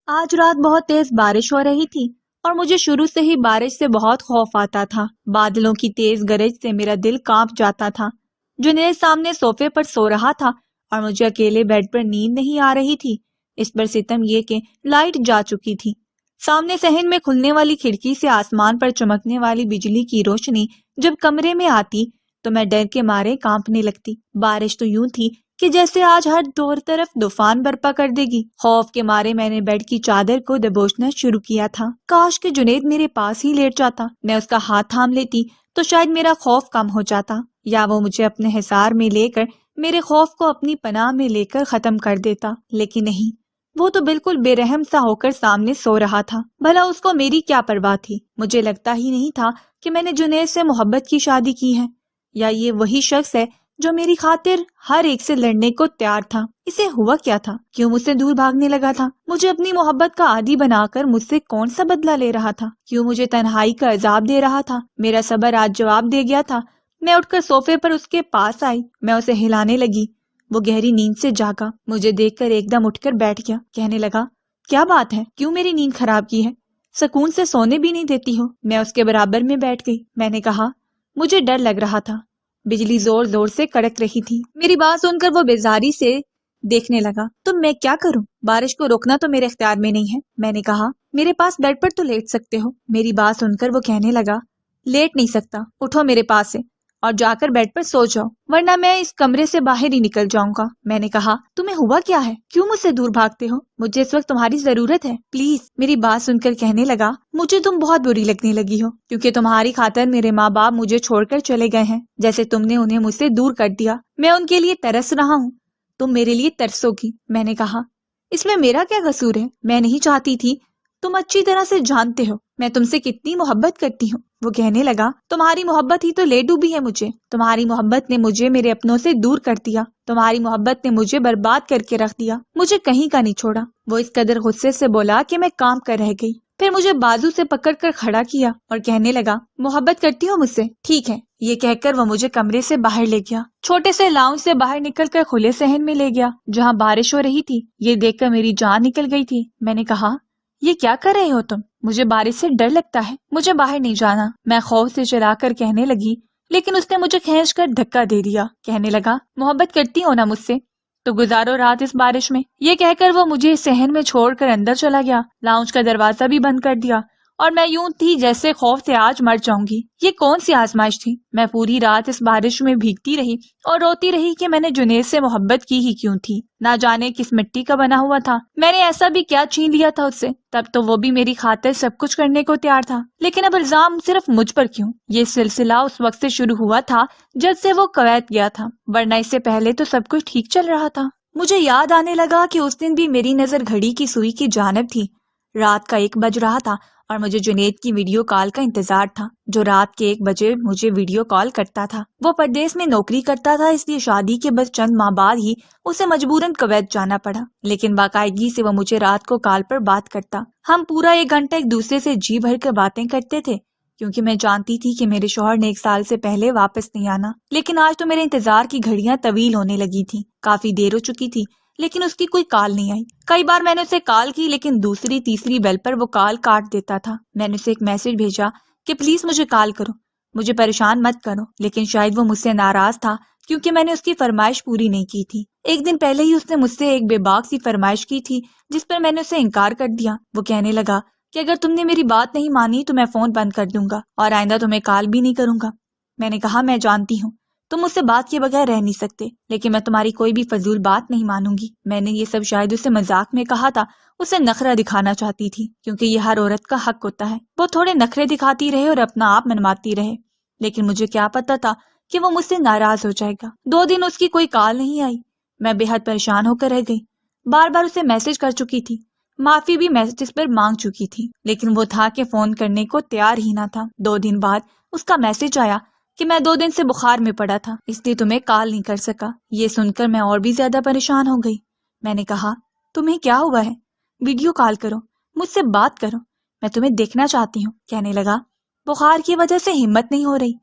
آج رات بہت تیز بارش ہو رہی تھی اور مجھے شروع سے ہی بارش سے بہت خوف آتا تھا۔ بادلوں کی تیز گرج سے میرا دل کانپ جاتا تھا۔ جنید سامنے صوفے پر سو رہا تھا اور مجھے اکیلے بیڈ پر نیند نہیں آ رہی تھی۔ اس پر ستم یہ کہ لائٹ جا چکی تھی۔ سامنے صحن میں کھلنے والی کھڑکی سے آسمان پر چمکنے والی بجلی کی روشنی جب کمرے میں آتی تو میں ڈر کے مارے کانپنے لگتی۔ بارش تو یوں تھی کہ جیسے آج ہر دور طرف طوفان برپا کر دے گی۔ خوف کے مارے میں نے بیڈ کی چادر کو دبوچنا شروع کیا تھا۔ کاش کہ جنید میرے پاس ہی لیٹ جاتا، میں اس کا ہاتھ تھام لیتی تو شاید میرا خوف کم ہو جاتا، یا وہ مجھے اپنے حصار میں لے کر میرے خوف کو اپنی پناہ میں لے کر ختم کر دیتا۔ لیکن نہیں، وہ تو بالکل بے رحم سا ہو کر سامنے سو رہا تھا۔ بھلا اس کو میری کیا پرواہ تھی؟ مجھے لگتا ہی نہیں تھا کہ میں نے جنید سے محبت کی شادی کی ہے، یا یہ وہی شخص ہے جو میری خاطر ہر ایک سے لڑنے کو تیار تھا۔ اسے ہوا کیا تھا؟ کیوں مجھ سے دور بھاگنے لگا تھا؟ مجھے اپنی محبت کا عادی بنا کر مجھ سے کون سا بدلہ لے رہا تھا؟ کیوں مجھے تنہائی کا عذاب دے رہا تھا؟ میرا صبر آج جواب دے گیا تھا۔ میں اٹھ کر صوفے پر اس کے پاس آئی، میں اسے ہلانے لگی۔ وہ گہری نیند سے جاگا، مجھے دیکھ کر ایک دم اٹھ کر بیٹھ گیا، کہنے لگا، کیا بات ہے؟ کیوں میری نیند خراب کی ہے؟ سکون سے سونے بھی نہیں دیتی ہو؟ میں اس کے برابر میں بیٹھ گئی۔ میں نے کہا، مجھے ڈر لگ رہا تھا۔ بجلی زور زور سے کڑک رہی تھی۔ میری بات سن کر وہ بیزاری سے دیکھنے لگا۔ تو میں کیا کروں؟ بارش کو روکنا تو میرے اختیار میں نہیں ہے۔ میں نے کہا، میرے پاس بیڈ پر تو لیٹ سکتے ہو۔ میری بات سن کر وہ کہنے لگا، لیٹ نہیں سکتا، اٹھو میرے پاس سے اور جا کر بیڈ پر سو جاؤ، ورنہ میں اس کمرے سے باہر ہی نکل جاؤں گا۔ میں نے کہا، تمہیں ہوا کیا ہے؟ کیوں مجھ سے دور بھاگتے ہو؟ مجھے اس وقت تمہاری ضرورت ہے، پلیز۔ میری بات سن کر کہنے لگا، مجھے تم بہت بری لگنے لگی ہو، کیونکہ تمہاری خاطر میرے ماں باپ مجھے چھوڑ کر چلے گئے ہیں، جیسے تم نے انہیں مجھ سے دور کر دیا۔ میں ان کے لیے ترس رہا ہوں، تم میرے لیے ترسو گی۔ میں نے کہا، اس میں میرا کیا قصور ہے؟ میں نہیں چاہتی تھی، تم اچھی طرح سے جانتے ہو میں تم سے کتنی محبت کرتی ہوں۔ وہ کہنے لگا، تمہاری محبت ہی تو لے ڈوبی ہے مجھے، تمہاری محبت نے مجھے میرے اپنوں سے دور کر دیا، تمہاری محبت نے مجھے برباد کر کے رکھ دیا، مجھے کہیں کا نہیں چھوڑا۔ وہ اس قدر غصے سے بولا کہ میں کام کر رہ گئی، پھر مجھے بازو سے پکڑ کر کھڑا کیا اور کہنے لگا، محبت کرتی ہو مجھ سے؟ ٹھیک ہے۔ یہ کہہ کر وہ مجھے کمرے سے باہر لے گیا، چھوٹے سے لاؤنج سے باہر نکل کر کھلے صحن میں لے گیا جہاں بارش ہو رہی تھی۔ یہ دیکھ کر میری جان نکل گئی تھی۔ میں نے کہا، یہ کیا کر رہے ہو تم؟ مجھے بارش سے ڈر لگتا ہے، مجھے باہر نہیں جانا۔ میں خوف سے چلا کر کہنے لگی، لیکن اس نے مجھے کھینچ کر دھکا دے دیا، کہنے لگا، محبت کرتی ہو نا مجھ سے؟ تو گزارو رات اس بارش میں۔ یہ کہہ کر وہ مجھے صحن میں چھوڑ کر اندر چلا گیا، لاؤنج کا دروازہ بھی بند کر دیا، اور میں یوں تھی جیسے خوف سے آج مر جاؤں گی۔ یہ کون سی آزمائش تھی؟ میں پوری رات اس بارش میں بھیگتی رہی اور روتی رہی کہ میں نے جنید سے محبت کی ہی کیوں تھی، نہ جانے کس مٹی کا بنا ہوا تھا، میں نے ایسا بھی کیا چھین لیا تھا اس سے؟ تب تو وہ بھی میری خاطر سب کچھ کرنے کو تیار تھا، لیکن اب الزام صرف مجھ پر کیوں؟ یہ سلسلہ اس وقت سے شروع ہوا تھا جب سے وہ کویت گیا تھا، ورنہ اس سے پہلے تو سب کچھ ٹھیک چل رہا تھا۔ مجھے یاد آنے لگا کہ اس دن بھی میری نظر گھڑی کی سوئی کی جانب تھی۔ رات کا 1 بج رہا تھا اور مجھے جنید کی ویڈیو کال کا انتظار تھا، جو رات کے 1 بجے مجھے ویڈیو کال کرتا تھا۔ وہ پردیس میں نوکری کرتا تھا، اس لیے شادی کے بس چند ماہ بعد ہی اسے مجبوراً کویت جانا پڑا، لیکن باقاعدگی سے وہ مجھے رات کو کال پر بات کرتا۔ ہم پورا 1 گھنٹہ ایک دوسرے سے جی بھر کر باتیں کرتے تھے، کیونکہ میں جانتی تھی کہ میرے شوہر نے 1 سال سے پہلے واپس نہیں آنا۔ لیکن آج تو میرے انتظار کی گھڑیاں طویل ہونے لگی تھیں، کافی دیر ہو چکی تھی، لیکن اس کی کوئی کال نہیں آئی۔ کئی بار میں نے اسے کال کی، لیکن دوسری تیسری بیل پر وہ کال کاٹ دیتا تھا۔ میں نے اسے ایک میسج بھیجا کہ پلیز مجھے کال کرو، مجھے پریشان مت کرو، لیکن شاید وہ مجھ سے ناراض تھا کیونکہ میں نے اس کی فرمائش پوری نہیں کی تھی۔ 1 دن پہلے ہی اس نے مجھ سے ایک بے باک سی فرمائش کی تھی، جس پر میں نے اسے انکار کر دیا۔ وہ کہنے لگا کہ اگر تم نے میری بات نہیں مانی تو میں فون بند کر دوں گا اور آئندہ تمہیں کال بھی نہیں کروں گا۔ میں نے کہا، میں جانتی ہوں تم مجھ سے بات کیے بغیر رہ نہیں سکتے، لیکن میں تمہاری کوئی بھی فضول بات نہیں مانوں گی۔ میں نے یہ سب شاید اسے مذاق میں کہا تھا، اسے نخرہ دکھانا چاہتی تھی، کیونکہ یہ ہر عورت کا حق ہوتا ہے، وہ تھوڑے نخرے دکھاتی رہے اور اپنا آپ منواتی رہے، لیکن مجھے کیا پتا تھا کہ وہ مجھ سے ناراض ہو جائے گا۔ 2 دن اس کی کوئی کال نہیں آئی، میں بے حد پریشان ہو کر رہ گئی۔ بار بار اسے میسج کر چکی تھی، معافی بھی میسجز پر مانگ چکی تھی، لیکن وہ تھا کہ فون کرنے کو تیار ہی نہ تھا۔ 2 دن بعد اس کا میسج آیا کہ میں 2 دن سے بخار میں پڑا تھا، اس لیے تمہیں کال نہیں کر سکا۔ یہ سن کر میں اور بھی زیادہ پریشان ہو گئی۔ میں نے کہا، تمہیں کیا ہوا ہے؟ ویڈیو کال کرو، مجھ سے بات کرو، میں تمہیں دیکھنا چاہتی ہوں۔ کہنے لگا، بخار کی وجہ سے ہمت نہیں ہو رہی،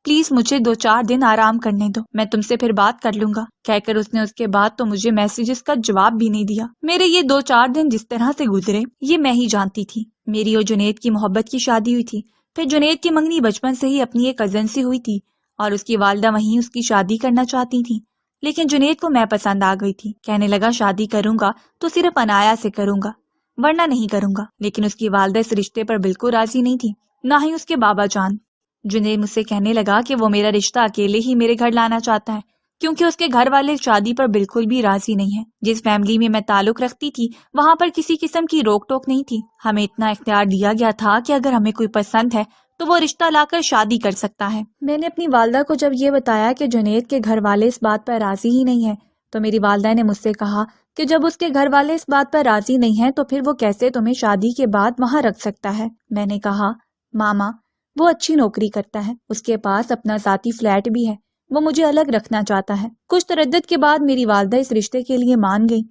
پلیز مجھے 2-4 دن آرام کرنے دو، میں تم سے پھر بات کر لوں گا، کہہ کر اس نے اس کے بعد تو مجھے میسیجز کا جواب بھی نہیں دیا۔ میرے یہ 2-4 دن جس طرح سے گزرے یہ میں ہی جانتی تھی۔ میری اور جنید کی محبت کی شادی ہوئی تھی، پھر جنید کی منگنی بچپن سے ہی اپنی ایک کزن سے ہوئی تھی اور اس کی والدہ وہیں اس کی شادی کرنا چاہتی تھی، لیکن جنید کو میں پسند آ گئی تھی۔ کہنے لگا شادی کروں گا تو صرف انایا سے کروں گا، ورنہ نہیں کروں گا، لیکن اس کی والدہ اس رشتے پر بالکل راضی نہیں تھی، نہ ہی اس کے بابا جان۔ جنید مجھ سے کہنے لگا کہ وہ میرا رشتہ اکیلے ہی میرے گھر لانا چاہتا ہے کیونکہ اس کے گھر والے شادی پر بالکل بھی راضی نہیں ہیں۔ جس فیملی میں میں تعلق رکھتی تھی وہاں پر کسی قسم کی روک ٹوک نہیں تھی، ہمیں اتنا اختیار دیا گیا تھا کہ اگر ہمیں کوئی پسند ہے تو وہ رشتہ لا کر شادی کر سکتا ہے۔ میں نے اپنی والدہ کو جب یہ بتایا کہ جنید کے گھر والے اس بات پر راضی ہی نہیں ہیں تو میری والدہ نے مجھ سے کہا کہ جب اس کے گھر والے اس بات پر راضی نہیں ہیں تو پھر وہ کیسے تمہیں شادی کے بعد وہاں رکھ سکتا ہے۔ میں نے کہا ماما وہ اچھی نوکری کرتا ہے، اس کے پاس اپنا ذاتی فلیٹ بھی ہے، وہ مجھے الگ رکھنا چاہتا ہے۔ کچھ تردد کے بعد میری والدہ اس رشتے کے لیے مان گئی۔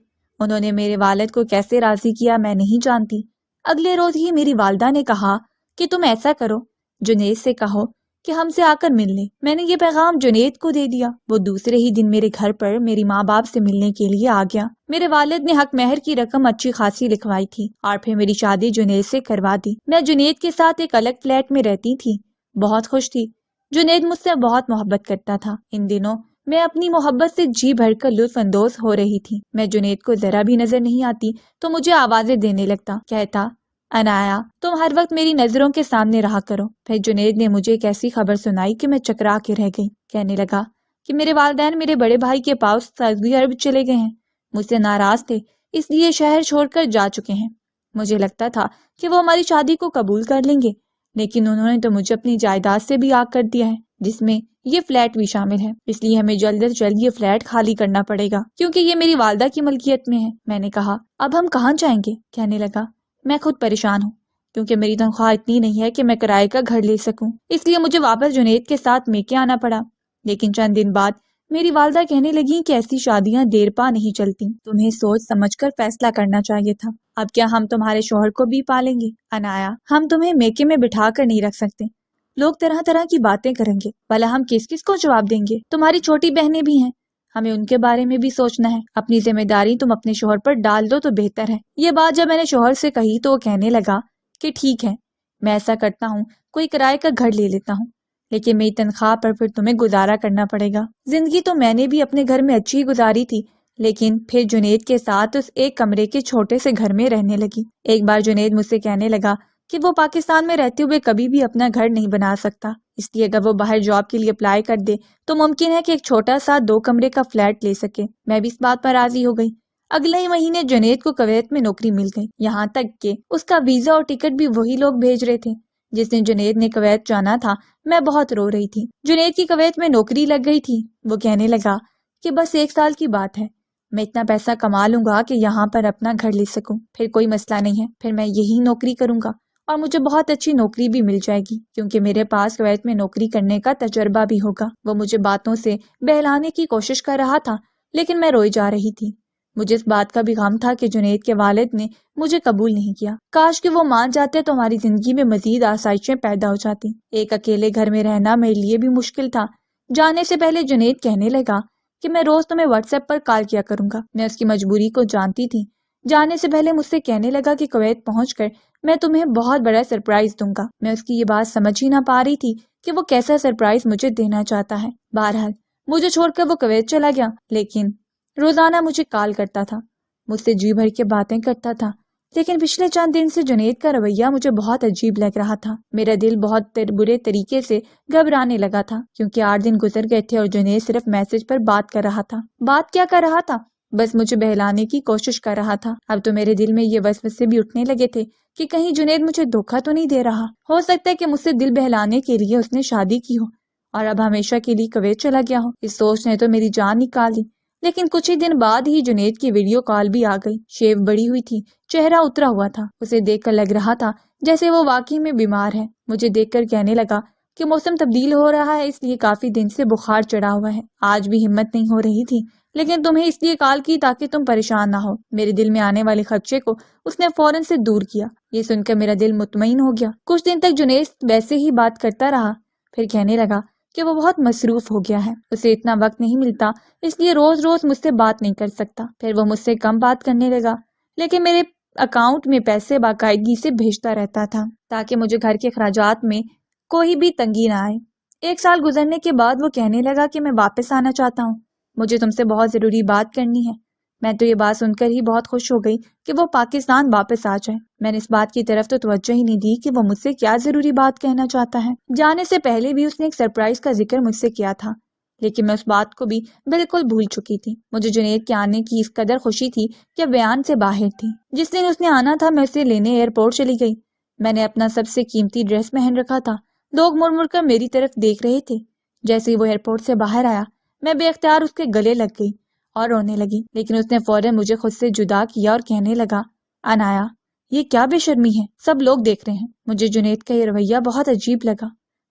انہوں نے میرے والد کو کیسے راضی کیا میں نہیں جانتی۔ اگلے روز ہی میری والدہ نے کہا کہ تم ایسا کرو، جنید سے کہو کہ ہم سے آ کر مل لے۔ میں نے یہ پیغام جنید کو دے دیا، وہ دوسرے ہی دن میرے گھر پر میری ماں باپ سے ملنے کے لیے آ گیا۔ میرے والد نے حق مہر کی رقم اچھی خاصی لکھوائی تھی اور پھر میری شادی جنید سے کروا دی۔ میں جنید کے ساتھ ایک الگ فلیٹ میں رہتی تھی، بہت خوش تھی۔ جنید مجھ سے بہت محبت کرتا تھا۔ ان دنوں میں اپنی محبت سے جی بھر کر لطف اندوز ہو رہی تھی۔ میں جنید کو ذرا بھی نظر نہیں آتی تو مجھے آوازیں دینے لگتا، کہتا انایا تم ہر وقت میری نظروں کے سامنے رہا کرو۔ پھر جنید نے مجھے ایک ایسی خبر سنائی کہ میں چکرا کے رہ گئی۔ کہنے لگا کہ میرے والدین میرے بڑے بھائی کے پاس سعودی عرب چلے گئے ہیں، مجھ سے ناراض تھے اس لیے شہر چھوڑ کر جا چکے ہیں۔ مجھے لگتا تھا کہ وہ ہماری شادی کو قبول کر لیں گے، لیکن انہوں نے تو مجھے اپنی جائیداد سے بھی آگ کر دیا ہے، جس میں یہ فلیٹ بھی شامل ہے۔ اس لیے ہمیں جلد از جلد یہ فلیٹ خالی کرنا پڑے گا کیونکہ یہ میری والدہ کی ملکیت میں ہے۔ میں نے کہا اب ہم کہاں جائیں گے؟ کہنے لگا میں خود پریشان ہوں کیونکہ میری تنخواہ اتنی نہیں ہے کہ میں کرائے کا گھر لے سکوں، اس لیے مجھے واپس جنید کے ساتھ میکے آنا پڑا۔ لیکن چند دن بعد میری والدہ کہنے لگی کہ ایسی شادیاں دیر پا نہیں چلتی، تمہیں سوچ سمجھ کر فیصلہ کرنا چاہیے تھا۔ اب کیا ہم تمہارے شوہر کو بھی پالیں گے؟ انایا ہم تمہیں میکے میں بٹھا کر نہیں رکھ سکتے، لوگ طرح طرح کی باتیں کریں گے، بھلا ہم کس کس کو جواب دیں گے؟ تمہاری چھوٹی بہنیں بھی ہیں، ہمیں ان کے بارے میں بھی سوچنا ہے۔ اپنی ذمہ داری تم اپنے شوہر پر ڈال دو تو بہتر ہے۔ یہ بات جب میں نے شوہر سے کہی تو وہ کہنے لگا کہ ٹھیک ہے میں ایسا کرتا ہوں، کوئی کرائے کا گھر لے لیتا ہوں، لیکن میری تنخواہ پر پھر تمہیں گزارا کرنا پڑے گا۔ زندگی تو میں نے بھی اپنے گھر میں اچھی ہی گزاری تھی، لیکن پھر جنید کے ساتھ اس ایک کمرے کے چھوٹے سے گھر میں رہنے لگی۔ ایک بار جنید مجھ سے کہنے لگا کہ وہ پاکستان میں رہتے ہوئے کبھی بھی اپنا گھر نہیں بنا سکتا، اس لیے اگر وہ باہر جاب کے لیے اپلائی کر دے تو ممکن ہے کہ ایک چھوٹا سا 2 کمرے کا فلیٹ لے سکے۔ میں بھی اس بات پر راضی ہو گئی۔ اگلے ہی مہینے جنید کو کویت میں نوکری مل گئی، یہاں تک کہ اس کا ویزا اور ٹکٹ بھی وہی لوگ بھیج رہے تھے۔ جس دن جنید نے کویت جانا تھا میں بہت رو رہی تھی۔ جنید کی کویت میں نوکری لگ گئی تھی۔ وہ کہنے لگا کہ بس 1 سال کی بات ہے، میں اتنا پیسہ کما لوں گا کہ یہاں پر اپنا گھر لے سکوں، پھر کوئی مسئلہ نہیں ہے، پھر میں یہی نوکری کروں گا اور مجھے بہت اچھی نوکری بھی مل جائے گی کیونکہ میرے پاس کویت میں نوکری کرنے کا تجربہ بھی ہوگا۔ وہ مجھے باتوں سے بہلانے کی کوشش کر رہا تھا لیکن میں روئی جا رہی تھی۔ مجھے اس بات کا بھی غم تھا کہ جنید کے والد نے مجھے قبول نہیں کیا، کاش کہ وہ مان جاتے تو ہماری زندگی میں مزید آسائشیں پیدا ہو جاتی۔ ایک اکیلے گھر میں رہنا میرے لیے بھی مشکل تھا۔ جانے سے پہلے جنید کہنے لگا کہ میں روز تمہیں واٹس ایپ پر کال کیا کروں گا۔ میں اس کی مجبوری کو جانتی تھی۔ جانے سے پہلے مجھ سے کہنے لگا کہ کویت پہنچ کر میں تمہیں بہت بڑا سرپرائز دوں گا۔ میں اس کی یہ بات سمجھ ہی نہ پا رہی تھی کہ وہ کیسا سرپرائز مجھے دینا چاہتا ہے۔ بہرحال مجھے چھوڑ کر وہ کویت چلا گیا، لیکن روزانہ مجھے کال کرتا تھا، مجھ سے جی بھر کے باتیں کرتا تھا۔ لیکن پچھلے چند دن سے جنید کا رویہ مجھے بہت عجیب لگ رہا تھا۔ میرا دل بہت برے طریقے سے گھبرانے لگا تھا کیونکہ 8 دن گزر گئے تھے اور جنید صرف میسج پر بات کر رہا تھا۔ بات کیا کر رہا تھا؟ بس مجھے بہلانے کی کوشش کر رہا تھا۔ اب تو میرے دل میں یہ وسوسے بھی اٹھنے لگے تھے کہ کہیں جنید مجھے دھوکہ تو نہیں دے رہا، ہو سکتا ہے کہ مجھ سے دل بہلانے کے لیے اس نے شادی کی ہو اور اب ہمیشہ کے لیے کویت چلا گیا ہو۔ اس سوچ نے تو میری جان نکال دی۔ لیکن کچھ ہی دن بعد ہی جنید کی ویڈیو کال بھی آ گئی۔ شیو بڑی ہوئی تھی، چہرہ اترا ہوا تھا، اسے دیکھ کر لگ رہا تھا جیسے وہ واقعی میں بیمار ہے۔ مجھے دیکھ کر کہنے لگا کہ موسم تبدیل ہو رہا ہے اس لیے کافی دن سے بخار چڑھا ہوا ہے، آج بھی ہمت نہیں ہو رہی تھی، لیکن تمہیں اس لیے کال کی تاکہ تم پریشان نہ ہو۔ میرے دل میں آنے والے خدشے کو اس نے فوراً سے دور کیا۔ یہ سن کر میرا دل مطمئن ہو گیا۔ کچھ دن تک جنید ویسے ہی بات کرتا رہا، پھر کہنے لگا کہ وہ بہت مصروف ہو گیا ہے، اسے اتنا وقت نہیں ملتا، اس لیے روز روز مجھ سے بات نہیں کر سکتا۔ پھر وہ مجھ سے کم بات کرنے لگا، لیکن میرے اکاؤنٹ میں پیسے باقاعدگی سے بھیجتا رہتا تھا تاکہ مجھے گھر کے اخراجات میں کوئی بھی تنگی نہ آئے۔ 1 سال گزرنے کے بعد وہ کہنے لگا کہ میں واپس آنا چاہتا ہوں، مجھے تم سے بہت ضروری بات کرنی ہے۔ میں تو یہ بات سن کر ہی بہت خوش ہو گئی کہ وہ پاکستان واپس آ جائے۔ میں نے اس بات کی طرف تو توجہ ہی نہیں دی کہ وہ مجھ سے کیا ضروری بات کہنا چاہتا ہے۔ جانے سے پہلے بھی اس نے ایک سرپرائز کا ذکر مجھ سے کیا تھا، لیکن میں اس بات کو بھی بالکل بھول چکی تھی۔ مجھے جنید کے آنے کی اس قدر خوشی تھی کہ بیان سے باہر تھی۔ جس دن اس نے آنا تھا میں اسے لینے ایئرپورٹ چلی گئی۔ میں نے اپنا سب سے قیمتی ڈریس پہن رکھا تھا۔ لوگ مڑ مڑ کر میری طرف دیکھ رہے تھے۔ جیسے ہی وہ ایئرپورٹ سے باہر آیا میں بے اختیار اس کے گلے لگ گئی اور رونے لگی، لیکن اس نے فوراً مجھے خود سے جدا کیا اور کہنے لگا، انایا یہ کیا بے شرمی ہے، سب لوگ دیکھ رہے ہیں۔ مجھے جنید کا یہ رویہ بہت عجیب لگا۔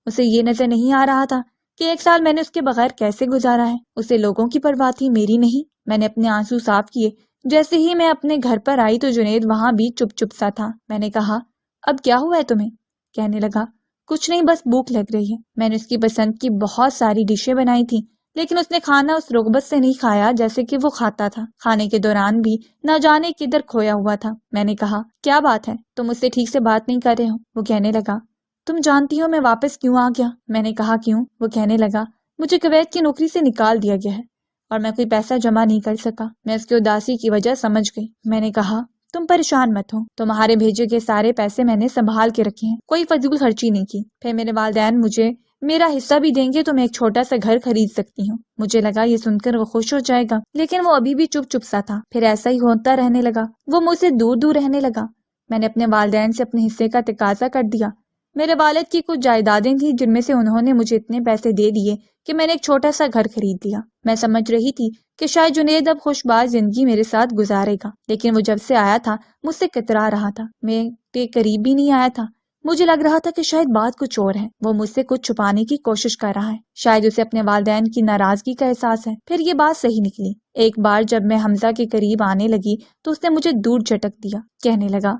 اسے یہ نظر نہیں آ رہا تھا کہ 1 سال میں نے اس کے بغیر کیسے گزارا ہے۔ اسے لوگوں کی پرواہ تھی، میری نہیں۔ میں نے اپنے آنسو صاف کیے۔ جیسے ہی میں اپنے گھر پر آئی تو جنید وہاں بھی چپ چپ سا تھا۔ میں نے کہا، اب کیا ہوا ہے تمہیں؟ کہنے لگا، کچھ نہیں، بس بھوک لگ رہی ہے۔ میں نے اس کی پسند کی بہت ساری ڈشیں بنائی تھی، لیکن اس نے کھانا اس رغبت سے نہیں کھایا جیسے کہ وہ کھاتا تھا۔ کھانے کے دوران بھی نہ جانے کدھر کھویا ہوا تھا۔ میں نے کہا، کیا بات ہے، تم مجھ سے ٹھیک سے بات نہیں کر رہے ہو؟ وہ کہنے لگا، تم جانتی ہو میں واپس کیوں آ گیا؟ میں نے کہا، کیوں؟ وہ کہنے لگا، مجھے کویت کی نوکری سے نکال دیا گیا ہے اور میں کوئی پیسہ جمع نہیں کر سکا۔ میں اس کی اداسی کی وجہ سمجھ گئی۔ میں نے کہا، تم پریشان مت ہو، تمہارے بھیجے کے سارے پیسے میں نے سنبھال کے رکھے ہیں، کوئی فضول خرچی نہیں کی۔ پھر میرے والدین مجھے میرا حصہ بھی دیں گے تو میں ایک چھوٹا سا گھر خرید سکتی ہوں۔ مجھے لگا یہ سن کر وہ خوش ہو جائے گا، لیکن وہ ابھی بھی چپ چپ سا تھا۔ پھر ایسا ہی ہوتا رہنے لگا، وہ مجھ سے دور دور رہنے لگا۔ میں نے اپنے والدین سے اپنے حصے کا تقاضا کر دیا۔ میرے والد کی کچھ جائیدادیں تھیں جن میں سے انہوں نے مجھے اتنے پیسے دے دیے کہ میں نے ایک چھوٹا سا گھر خرید لیا۔ میں سمجھ رہی تھی کہ شاید جنید اب خوشباز زندگی میرے ساتھ گزارے گا، لیکن وہ جب سے آیا تھا مجھ سے کترا رہا تھا، میرے قریب بھی نہیں آیا تھا۔ مجھے لگ رہا تھا کہ شاید بات کچھ اور ہے، وہ مجھ سے کچھ چھپانے کی کوشش کر رہا ہے، شاید اسے اپنے والدین کی ناراضگی کا احساس ہے۔ پھر یہ بات صحیح نکلی۔ ایک بار جب میں حمزہ کے قریب آنے لگی تو اس نے مجھے دور جھٹک دیا، کہنے لگا،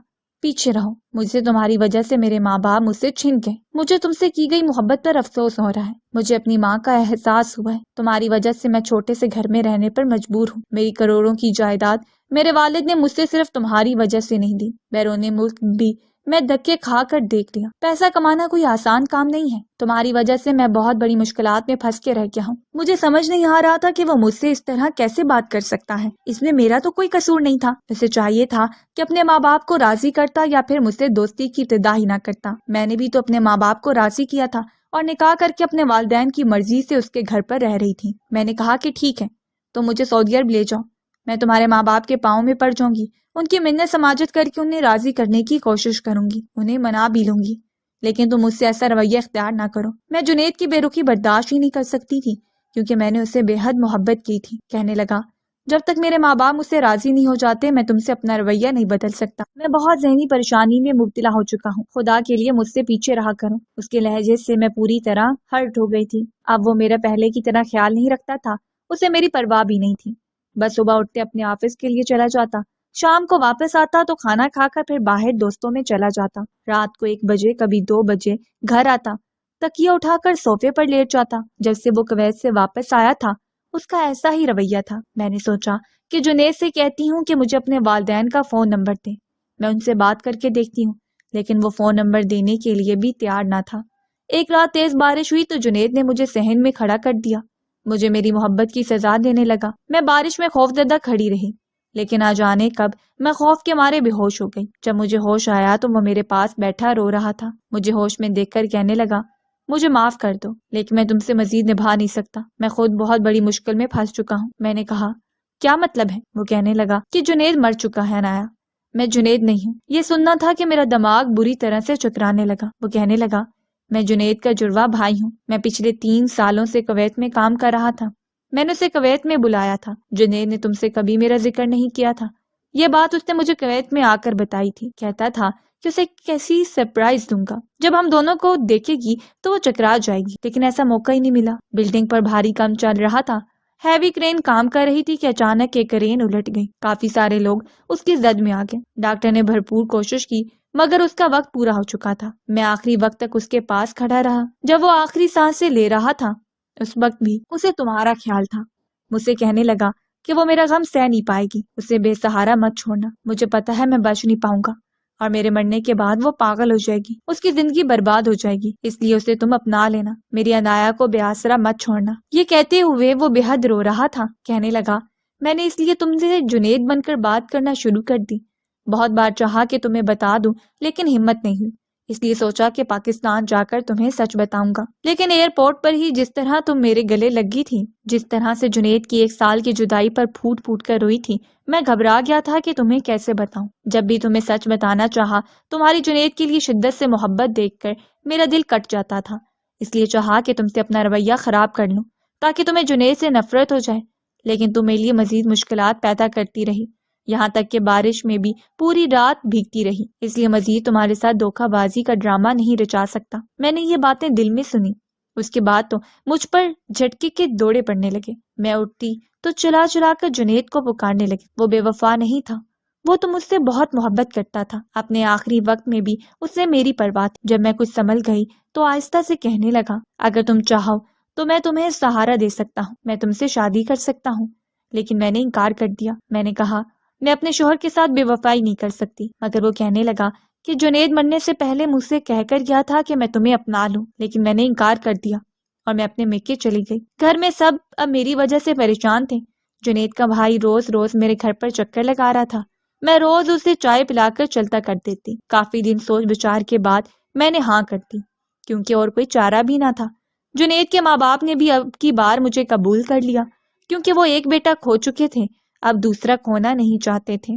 پیچھے رہو، مجھ سے تمہاری وجہ سے میرے ماں باپ مجھ سے چھن گئے، مجھے تم سے کی گئی محبت پر افسوس ہو رہا ہے، مجھے اپنی ماں کا احساس ہوا ہے، تمہاری وجہ سے میں چھوٹے سے گھر میں رہنے پر مجبور ہوں، میری کروڑوں کی جائیداد میرے والد نے مجھ سے صرف تمہاری وجہ سے نہیں دی، بیرون ملک بھی میں دھکے کھا کر دیکھ لیا۔ پیسہ کمانا کوئی آسان کام نہیں ہے، تمہاری وجہ سے میں بہت بڑی مشکلات میں پھنس کے رہ گیا ہوں۔ مجھے سمجھ نہیں آ رہا تھا کہ وہ مجھ سے اس طرح کیسے بات کر سکتا ہے، اس میں میرا تو کوئی قصور نہیں تھا۔ اسے چاہیے تھا کہ اپنے ماں باپ کو راضی کرتا یا پھر مجھ سے دوستی کی ابتدا ہی نہ کرتا۔ میں نے بھی تو اپنے ماں باپ کو راضی کیا تھا اور نکاح کر کے اپنے والدین کی مرضی سے اس کے گھر پر رہ رہی تھی۔ میں نے کہا کہ ٹھیک ہے، تو مجھے سعودی عرب لے جاؤ، میں تمہارے ماں باپ کے پاؤں میں پڑ جاؤں گی، ان کی منت سماجت کر کے انہیں راضی کرنے کی کوشش کروں گی، انہیں منا بھی لوں گی، لیکن تم مجھ سے ایسا رویہ اختیار نہ کرو۔ میں جنید کی بے رخی برداشت ہی نہیں کر سکتی تھی کیونکہ میں نے اسے بے حد محبت کی تھی۔ کہنے لگا، جب تک میرے ماں باپ مجھ سے راضی نہیں ہو جاتے میں تم سے اپنا رویہ نہیں بدل سکتا۔ میں بہت ذہنی پریشانی میں مبتلا ہو چکا ہوں، خدا کے لیے مجھ سے پیچھے رہا کرو۔ اس کے لہجے سے میں پوری طرح ہرٹ ہو گئی تھی۔ اب وہ میرا پہلے کی طرح خیال نہیں رکھتا تھا، اسے میری پرواہ بھی نہیں تھی۔ بس صبح اٹھتے اپنے آفس کے لیے چلا جاتا، شام کو واپس آتا تو کھانا کھا کر پھر باہر دوستوں میں چلا جاتا، رات کو 1 بجے کبھی 2 بجے گھر آتا، تکیہ اٹھا کر صوفے پر لیٹ جاتا۔ جب سے وہ کویت سے واپس آیا تھا اس کا ایسا ہی رویہ تھا۔ میں نے سوچا کہ جنید سے کہتی ہوں کہ مجھے اپنے والدین کا فون نمبر دے، میں ان سے بات کر کے دیکھتی ہوں، لیکن وہ فون نمبر دینے کے لیے بھی تیار نہ تھا۔ ایک رات تیز بارش ہوئی تو جنید نے مجھے صحن میں کھڑا کر دیا، مجھے میری محبت کی سزا دینے لگا۔ میں بارش میں خوفزدہ کھڑی رہی، لیکن نہ جانے کب میں خوف کے مارے بے ہوش ہو گئی۔ جب مجھے ہوش آیا تو وہ میرے پاس بیٹھا رو رہا تھا، مجھے ہوش میں دیکھ کر کہنے لگا، مجھے معاف کر دو، لیکن میں تم سے مزید نبھا نہیں سکتا، میں خود بہت بڑی مشکل میں پھنس چکا ہوں۔ میں نے کہا، کیا مطلب ہے؟ وہ کہنے لگا کہ جنید مر چکا ہے نایا۔ میں جنید نہیں ہوں۔ یہ سننا تھا کہ میرا دماغ بری طرح سے چکرانے لگا۔ وہ کہنے لگا، میں جنید کا جڑواں بھائی ہوں، میں پچھلے 3 سالوں سے کویت میں کام کر رہا تھا، میں نے اسے کویت میں بلایا تھا، جنید نے تم سے کبھی میرا ذکر نہیں کیا تھا۔ یہ بات اس نے مجھے کویت میں آ کر بتائی تھی، کہتا تھا کہ اسے کیسی سرپرائز دوں گا، جب ہم دونوں کو دیکھے گی تو وہ چکرا جائے گی، لیکن ایسا موقع ہی نہیں ملا۔ بلڈنگ پر بھاری کام چل رہا تھا، ہیوی کرین کام کر رہی تھی کہ اچانک ایک کرین الٹ گئی. کافی سارے لوگ اس کی زد میں آ گئے. ڈاکٹر نے بھرپور کوشش کی مگر اس کا وقت پورا ہو چکا تھا. میں آخری وقت تک اس کے پاس کھڑا رہا. جب وہ آخری سانسیں لے رہا تھا اس وقت بھی اسے تمہارا خیال تھا. مجھ سے کہنے لگا کہ وہ میرا غم سہ نہیں پائے گی. اسے بے سہارا مت چھوڑنا. مجھے پتا ہے میں بچ نہیں پاؤں گا اور میرے مرنے کے بعد وہ پاگل ہو جائے گی. اس کی زندگی برباد ہو جائے گی. اس لیے اسے تم اپنا لینا. میری عنایا کو بے آسرا مت چھوڑنا. یہ کہتے ہوئے وہ بے حد رو رہا تھا. کہنے لگا میں نے اس لیے تم سے جنید بن کر بات کرنا شروع کر دی. بہت بار چاہا کہ تمہیں بتا دوں لیکن ہمت نہیں ہوئی. اس لیے سوچا کہ پاکستان جا کر تمہیں سچ بتاؤں گا. لیکن ایئرپورٹ پر ہی جس طرح تم میرے گلے لگی تھی, جس طرح سے جنید کی 1 سال کی جدائی پر پھوٹ پھوٹ کر روئی تھی, میں گھبرا گیا تھا کہ تمہیں کیسے بتاؤں. جب بھی تمہیں سچ بتانا چاہا تمہاری جنید کے لیے شدت سے محبت دیکھ کر میرا دل کٹ جاتا تھا. اس لیے چاہا کہ تم سے اپنا رویہ خراب کر لوں تاکہ تمہیں جنید سے نفرت ہو جائے. لیکن تم میرے لیے مزید مشکلات پیدا کرتی رہی, یہاں تک کہ بارش میں بھی پوری رات بھیگتی رہی. اس لیے مزید تمہارے ساتھ دھوکہ بازی کا ڈرامہ نہیں رچا سکتا. میں نے یہ باتیں دل میں سنی. اس کے بعد تو مجھ پر جھٹکے کے دوڑے پڑنے لگے. میں اٹھتی تو چلا چلا کر جنید کو پکارنے لگی. وہ بے وفا نہیں تھا. وہ تو مجھ سے بہت محبت کرتا تھا. اپنے آخری وقت میں بھی اس نے میری پرواہ کی. جب میں کچھ سنبھل گئی تو آہستہ سے کہنے لگا اگر تم چاہو تو میں تمہیں سہارا دے سکتا ہوں. میں تم سے شادی کر سکتا ہوں. لیکن میں نے انکار کر دیا. میں نے کہا میں اپنے شوہر کے ساتھ بے وفائی نہیں کر سکتی. مگر وہ کہنے لگا کہ جنید مرنے سے پہلے مجھ سے کہہ کر گیا تھا کہ میں تمہیں اپنا لوں. لیکن میں نے انکار کر دیا اور میں اپنے میکے چلی گئی. گھر میں سب اب میری وجہ سے پریشان تھے. جنید کا بھائی روز روز میرے گھر پر چکر لگا رہا تھا. میں روز اسے چائے پلا کر چلتا کر دیتی. کافی دن سوچ بچار کے بعد میں نے ہاں کرتی کیونکہ اور کوئی چارہ بھی نہ تھا. جنید کے ماں باپ نے بھی اب کی بار مجھے قبول کر لیا کیونکہ وہ ایک بیٹا کھو چکے تھے, اب دوسرا کھونا نہیں چاہتے تھے.